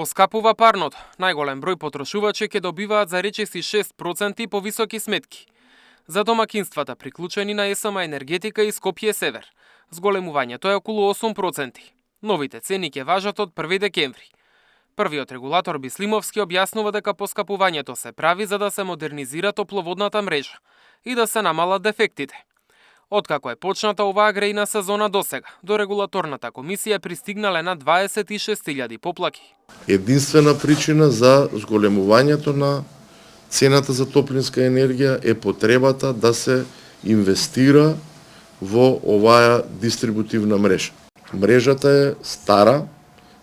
Поскапува парното. Најголем број потрошувачи ќе добиваат за речиси 6% повисоки сметки. За домакинствата приклучени на СМ енергетика и Скопје Север, зголемувањето е околу 8%. Новите цени ќе важат од 1 декември. Првиот регулатор Бислимовски објаснува дека поскапувањето се прави за да се модернизира топловодната мрежа и да се намалат дефектите. Откако е почната оваа грејна сезона досега, до регулаторната комисија пристигнале на 26.000 поплаки. Единствена причина за зголемувањето на цената за топлинска енергија е потребата да се инвестира во оваа дистрибутивна мрежа. Мрежата е стара,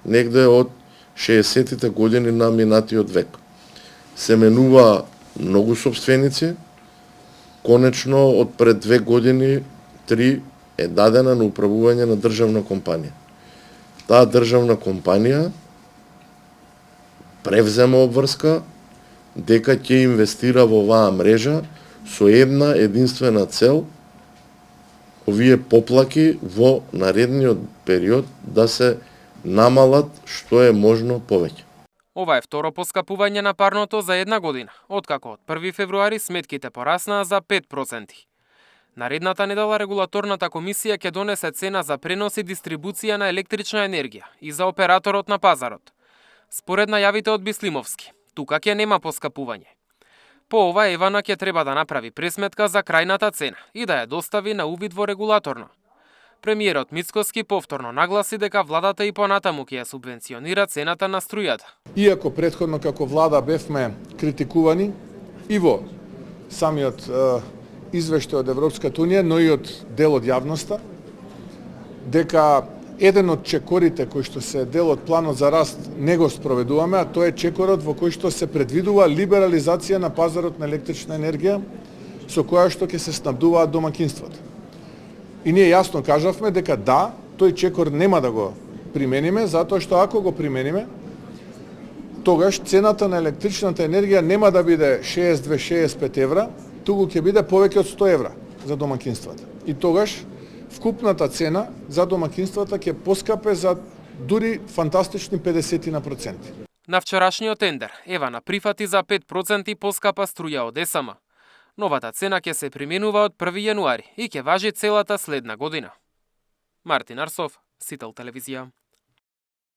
негде од 60-тите години на минатиот век. Се менува многу сопственици. Конечно, од пред 2 години, 3 е дадена на управување на државна компанија. Таа државна компанија превзема обврска дека ќе инвестира во оваа мрежа со една единствена цел: овие поплаки во наредниот период да се намалат што е можно повеќе. Ова е второ поскапување на парното за една година, откако од 1 февруари сметките пораснаа за 5%. Наредната недела регулаторната комисија ќе донесе цена за пренос и дистрибуција на електрична енергија и за операторот на пазарот. Според најавите од Бислимовски, тука ќе нема поскапување. По ова Евана ќе треба да направи пресметка за крајната цена и да ја достави на увид во регулаторно. Премиерот Мицкоски повторно нагласи дека владата и понатаму ќе ја субвенционира цената на струјата. Иако претходно како влада бевме критикувани и во самиот извештај од Европската унија, но и од дел од јавноста, дека еден од чекорите кои што се дел од планот за раст не го спроведуваме, а тоа е чекорот во кој што се предвидува либерализација на пазарот на електрична енергија, со која што ќе се снабдуваат домакинствата. И ние јасно кажавме дека да, тој чекор нема да го примениме, затоа што ако го примениме, тогаш цената на електричната енергија нема да биде 62-65 евра, туку ќе биде повеќе од 100 евра за домакинствата. И тогаш вкупната цена за домакинствата ќе поскапе за дури фантастични 50%. На вчерашниот тендер Евана прифати за 5% поскапа струја од СМ. Новата цена ќе се применува од 1 јануари и ќе важи целата следна година. Мартин Арсов, Сител телевизија.